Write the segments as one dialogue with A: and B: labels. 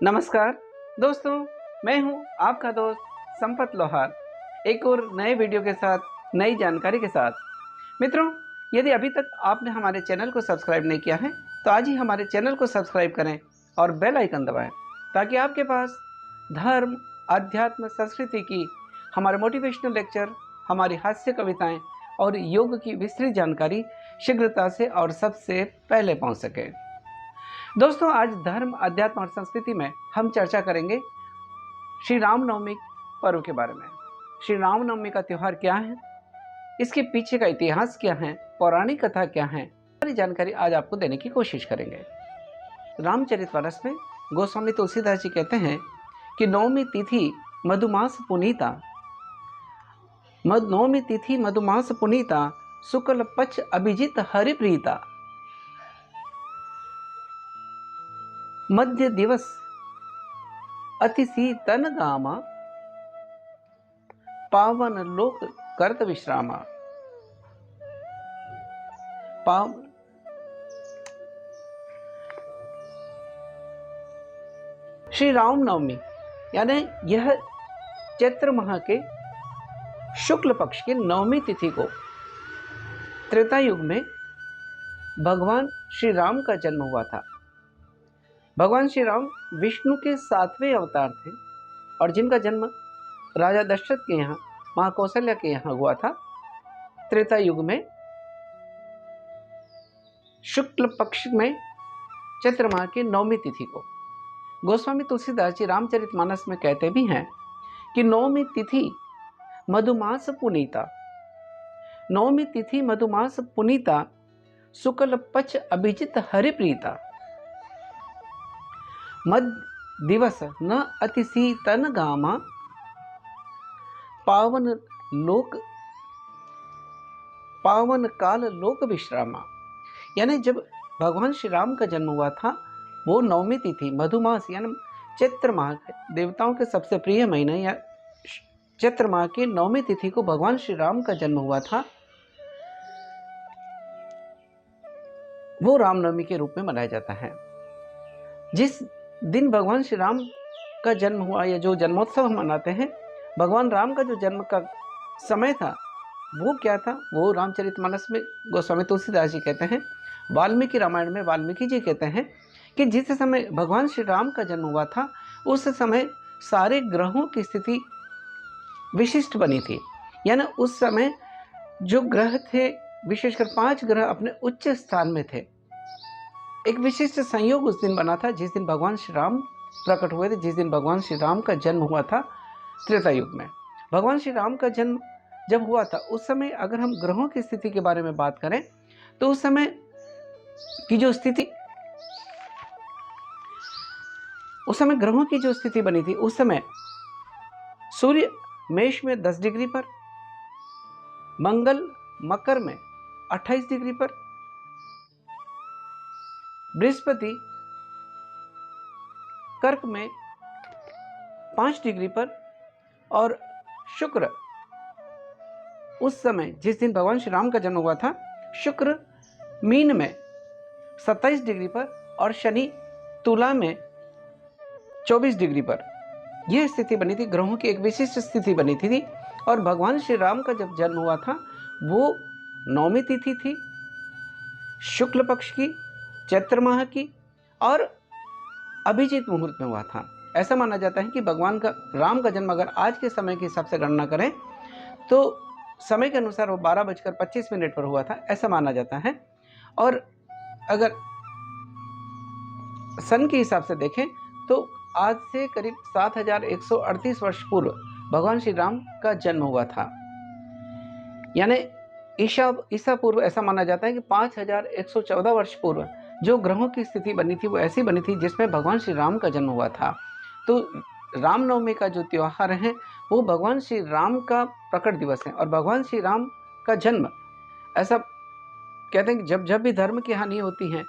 A: नमस्कार दोस्तों, मैं हूं आपका दोस्त संपत लोहार, एक और नए वीडियो के साथ, नई जानकारी के साथ। मित्रों, यदि अभी तक आपने हमारे चैनल को सब्सक्राइब नहीं किया है तो आज ही हमारे चैनल को सब्सक्राइब करें और बेल आइकन दबाएं ताकि आपके पास धर्म, अध्यात्म, संस्कृति की हमारे मोटिवेशनल लेक्चर, हमारी हास्य कविताएं और योग की विस्तृत जानकारी शीघ्रता से और सबसे पहले पहुंच सके। दोस्तों, आज धर्म, अध्यात्म और संस्कृति में हम चर्चा करेंगे श्री रामनवमी पर्व के बारे में। श्री रामनवमी का त्यौहार क्या है, इसके पीछे का इतिहास क्या है, पौराणिक कथा क्या है, सारी जानकारी आज आपको देने की कोशिश करेंगे। रामचरितमानस में गोस्वामी तुलसीदास जी कहते हैं कि नवमी तिथि मधुमास पुनीता, नवमी तिथि मधुमास पुनीता, शुक्ल पक्ष अभिजित हरिप्रीता, मध्य दिवस अतिशि तन गामा, पावन लोक करत विश्रामा। श्री रामनवमी यानी यह चैत्र माह के शुक्ल पक्ष की नवमी तिथि को त्रेता युग में भगवान श्री राम का जन्म हुआ था। भगवान श्री राम विष्णु के 7वें अवतार थे और जिनका जन्म राजा दशरथ के यहाँ, मां कौशल्या के यहाँ हुआ था त्रेता युग में शुक्ल पक्ष में चैत्र माह की नवमी तिथि को। गोस्वामी तुलसीदास जी रामचरितमानस में कहते भी हैं कि नवमी तिथि मधुमास पुनीता, नवमी तिथि मधुमास पुनीता, शुक्ल पक्ष अभिजित हरिप्रीता, मध्य दिवस न अतिशि तन गामा, पावन काल लोक विश्रामा। यानी जब भगवान श्री राम का जन्म हुआ था वो नवमी तिथि मधुमास यानी चैत्र माह, देवताओं के सबसे प्रिय महीना या चैत्र माह की नवमी तिथि को भगवान श्री राम का जन्म हुआ था। वो रामनवमी के रूप में मनाया जाता है। जिस दिन भगवान श्री राम का जन्म हुआ या जो जन्मोत्सव हम मनाते हैं, भगवान राम का जो जन्म का समय था वो क्या था, वो रामचरितमानस में गोस्वामी तुलसीदास जी कहते हैं, वाल्मीकि रामायण में वाल्मीकि जी कहते हैं कि जिस समय भगवान श्री राम का जन्म हुआ था उस समय सारे ग्रहों की स्थिति विशिष्ट बनी थी। यानी उस समय जो ग्रह थे, विशेषकर 5 ग्रह अपने उच्च स्थान में थे। एक विशिष्ट संयोग उस दिन बना था जिस दिन भगवान श्री राम प्रकट हुए थे, जिस दिन भगवान श्री राम का जन्म हुआ था त्रेता युग में। भगवान श्री राम का जन्म जब हुआ था उस समय अगर हम ग्रहों की स्थिति के बारे में बात करें तो उस समय की जो स्थिति, उस समय ग्रहों की जो स्थिति बनी थी, उस समय सूर्य मेष में 10 डिग्री पर, मंगल मकर में 28 डिग्री पर, बृहस्पति कर्क में 5 डिग्री पर और शुक्र उस समय जिस दिन भगवान श्री राम का जन्म हुआ था, शुक्र मीन में 27 डिग्री पर और शनि तुला में 24 डिग्री पर। यह स्थिति बनी थी, ग्रहों की एक विशिष्ट स्थिति बनी थी। और भगवान श्री राम का जब जन्म हुआ था वो नवमी तिथि थी, शुक्ल पक्ष की, चैत्र माह की और अभिजीत मुहूर्त में हुआ था। ऐसा माना जाता है कि भगवान का राम का जन्म अगर आज के समय के हिसाब से गणना करें तो समय के अनुसार वो 12:25 पर हुआ था, ऐसा माना जाता है। और अगर सन के हिसाब से देखें तो आज से करीब 7138 वर्ष पूर्व भगवान श्री राम का जन्म हुआ था। यानी ईसा पूर्व ऐसा माना जाता है कि 5114 वर्ष पूर्व जो ग्रहों की स्थिति बनी थी वो ऐसी बनी थी जिसमें भगवान श्री राम का जन्म हुआ था। तो रामनवमी का जो त्यौहार है वो भगवान श्री राम का प्रकट दिवस है। और भगवान श्री राम का जन्म, ऐसा कहते हैं कि जब जब भी धर्म की हानि होती है,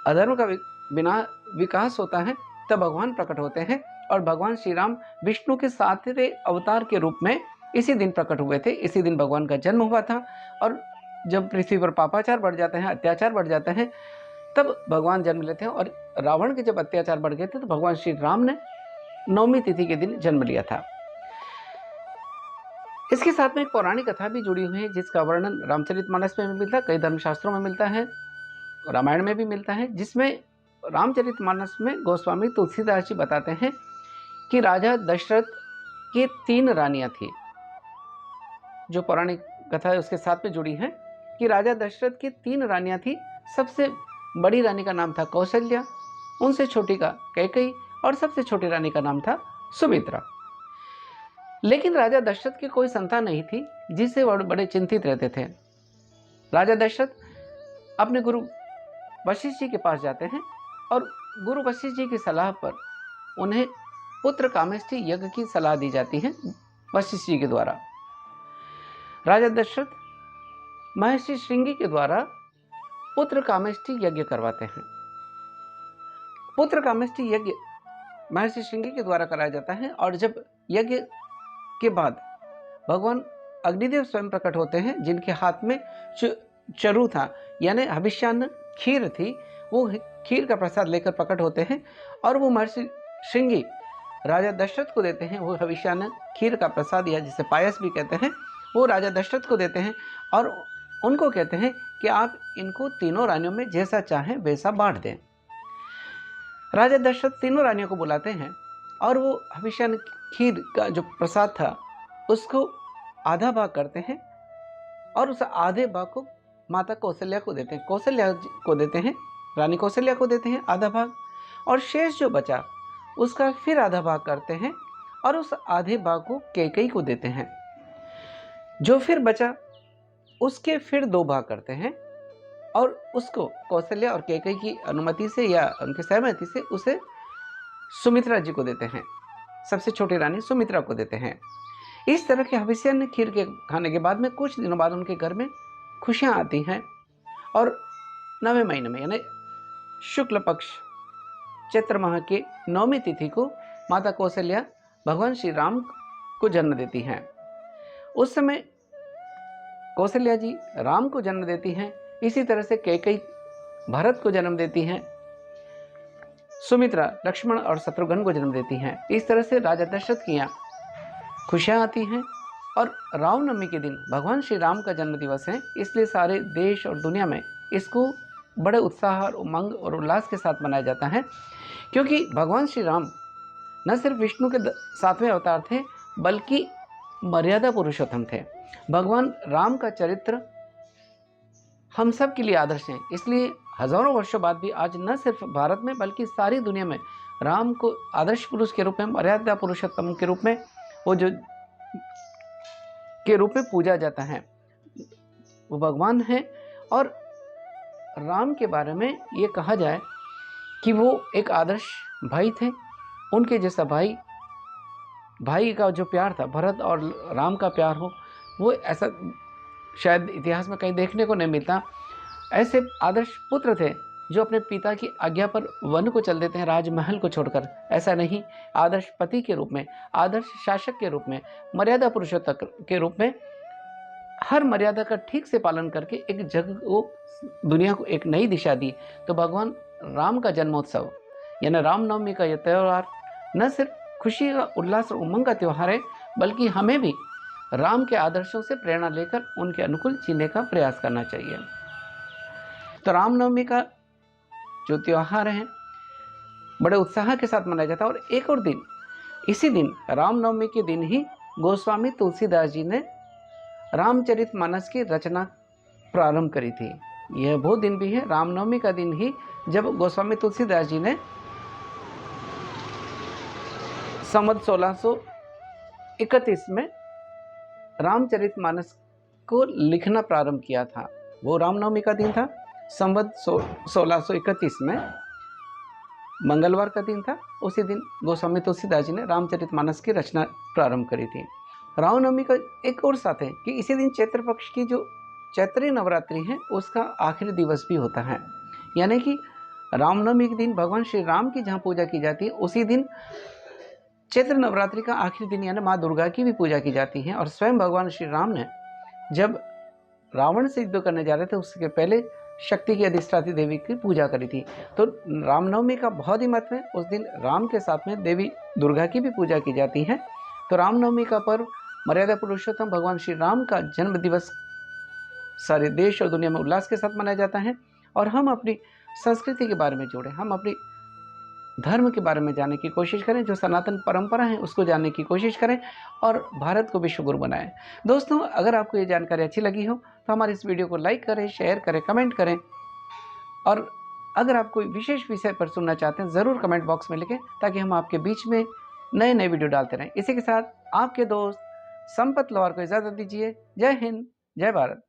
A: अधर्म का बिना विकास होता है, तब भगवान प्रकट होते हैं। और भगवान श्री राम विष्णु के 7वें अवतार के रूप में इसी दिन प्रकट हुए थे, इसी दिन भगवान का जन्म हुआ था। और जब पृथ्वी पर पापाचार बढ़ जाते हैं, अत्याचार बढ़ जाते हैं, तब भगवान जन्म लेते हैं। और रावण के जब अत्याचार बढ़ गए थे तो भगवान श्री राम ने नवमी तिथि के दिन जन्म लिया था। इसके साथ में एक पौराणिक कथा भी जुड़ी हुई है जिसका वर्णन रामचरितमानस में भी मिलता है, कई धर्मशास्त्रों में मिलता है, रामायण में भी मिलता है, जिसमें रामचरितमानस में गोस्वामी तुलसीदास जी बताते हैं कि राजा दशरथ की 3 रानियां थी। जो पौराणिक कथा है उसके साथ में जुड़ी है कि राजा दशरथ की 3 रानियां थी। सबसे बड़ी रानी का नाम था कौशल्या, उनसे छोटी का कैकेयी और सबसे छोटी रानी का नाम था सुमित्रा। लेकिन राजा दशरथ की कोई संतान नहीं थी, जिससे वह बड़े चिंतित रहते थे। राजा दशरथ अपने गुरु वशिष्ठ जी के पास जाते हैं और गुरु वशिष्ठ जी की सलाह पर उन्हें पुत्र कामेष्टि यज्ञ की सलाह दी जाती है वशिष्ठ जी के द्वारा। राजा दशरथ महर्षि श्रृंगी के द्वारा पुत्र कामेष्टि यज्ञ करवाते हैं। पुत्र कामेष्टि यज्ञ महर्षि श्रृंगी के द्वारा कराया जाता है और जब यज्ञ के बाद भगवान अग्निदेव स्वयं प्रकट होते हैं, जिनके हाथ में चरु था यानी हविष्यान्न खीर थी, वो खीर का प्रसाद लेकर प्रकट होते हैं और वो महर्षि श्रृंगी राजा दशरथ को देते हैं। वो हविष्यान्न खीर का प्रसाद या जिसे पायस भी कहते हैं, वो राजा दशरथ को देते हैं और उनको कहते हैं कि आप इनको तीनों रानियों में जैसा चाहें वैसा बांट दें। राजा दशरथ तीनों रानियों को बुलाते हैं और वो हविष्यान्न खीर का जो प्रसाद था उसको आधा भाग करते हैं और उस आधे भाग को माता कौशल्या को देते हैं। कौशल्या को देते हैं, रानी कौशल्या को देते हैं आधा भाग, और शेष जो बचा उसका फिर आधा भाग करते हैं और उस आधे भाग को कैकेयी को देते हैं। जो फिर बचा उसके फिर 2 भाग करते हैं और उसको कौशल्या और कैकेयी की अनुमति से या उनकी सहमति से उसे सुमित्रा जी को देते हैं। सबसे छोटी रानी सुमित्रा को देते हैं। इस तरह के हविष्यान्न खीर के खाने के बाद में कुछ दिनों बाद उनके घर में खुशियां आती हैं और 9वें महीने में यानी शुक्ल पक्ष चैत्र माह के 9वीं तिथि को माता कौशल्या भगवान श्री राम को जन्म देती हैं। उस समय कौशल्या जी राम को जन्म देती हैं। इसी तरह से कैकेयी भरत को जन्म देती हैं, सुमित्रा लक्ष्मण और शत्रुघ्न को जन्म देती हैं। इस तरह से राजा दशरथ की यहाँ खुशियाँ आती हैं। और रामनवमी के दिन भगवान श्री राम का जन्म दिवस है, इसलिए सारे देश और दुनिया में इसको बड़े उत्साह और उमंग और उल्लास के साथ मनाया जाता है, क्योंकि भगवान श्री राम न सिर्फ विष्णु के 7वें अवतार थे बल्कि मर्यादा पुरुषोत्तम थे। भगवान राम का चरित्र हम सब के लिए आदर्श है, इसलिए हजारों वर्षों बाद भी आज न सिर्फ भारत में बल्कि सारी दुनिया में राम को आदर्श पुरुष के रूप में, मर्यादा पुरुषोत्तम के रूप में, वो जो के रूप में पूजा जाता है। वो भगवान है। और राम के बारे में ये कहा जाए कि वो एक आदर्श भाई थे। उनके जैसा भाई का जो प्यार था, भरत और राम का प्यार हो, वो ऐसा शायद इतिहास में कहीं देखने को नहीं मिलता। ऐसे आदर्श पुत्र थे जो अपने पिता की आज्ञा पर वन को चल देते हैं, राजमहल को छोड़कर। ऐसा नहीं, आदर्श पति के रूप में, आदर्श शासक के रूप में, मर्यादा पुरुषोत्तम के रूप में हर मर्यादा का ठीक से पालन करके एक जग को, दुनिया को एक नई दिशा दी। तो भगवान राम का जन्मोत्सव यानी रामनवमी का यह त्यौहार न सिर्फ खुशी का, उल्लास और उमंग का त्यौहार है, बल्कि हमें भी राम के आदर्शों से प्रेरणा लेकर उनके अनुकूल जीने का प्रयास करना चाहिए। तो रामनवमी का जो त्यौहार है बड़े उत्साह के साथ मनाया जाता है। और एक और दिन, इसी दिन रामनवमी के दिन ही गोस्वामी तुलसीदास जी ने रामचरितमानस की रचना प्रारंभ करी थी। यह वो दिन भी है, रामनवमी का दिन ही, जब गोस्वामी तुलसीदास जी ने संवत 1631 में रामचरितमानस को लिखना प्रारंभ किया था। वो रामनवमी का दिन था, संवत 1631 में मंगलवार का दिन था। उसी दिन गोस्वामी तुलसीदास जी ने रामचरितमानस की रचना प्रारंभ करी थी। रामनवमी का एक और साथ है कि इसी दिन चैत्र पक्ष की जो चैत्री नवरात्रि है उसका आखिरी दिवस भी होता है। यानी कि रामनवमी के दिन भगवान श्री राम की जहाँ पूजा की जाती है, उसी दिन चैत्र नवरात्रि का आखिरी दिन यानी माँ दुर्गा की भी पूजा की जाती है। और स्वयं भगवान श्री राम ने जब रावण से युद्ध करने जा रहे थे, उसके पहले शक्ति की अधिष्ठात्री देवी की पूजा करी थी। तो रामनवमी का बहुत ही महत्व है। उस दिन राम के साथ में देवी दुर्गा की भी पूजा की जाती है। तो रामनवमी का पर्व मर्यादा पुरुषोत्तम भगवान श्री राम का जन्म दिवस सारे देश और दुनिया में उल्लास के साथ मनाया जाता है। और हम अपनी संस्कृति के बारे में जोड़ें, हम अपनी धर्म के बारे में जानने की कोशिश करें, जो सनातन परंपरा है उसको जानने की कोशिश करें और भारत को विश्व गुरु बनाएं। दोस्तों, अगर आपको ये जानकारी अच्छी लगी हो तो हमारे इस वीडियो को लाइक करें, शेयर करें, कमेंट करें। और अगर आप कोई विशेष विषय पर सुनना चाहते हैं ज़रूर कमेंट बॉक्स में लिखें, ताकि हम आपके बीच में नए नए वीडियो डालते रहें। इसी के साथ आपके दोस्त संपत लोहार को इजाज़त दीजिए। जय हिंद, जय भारत।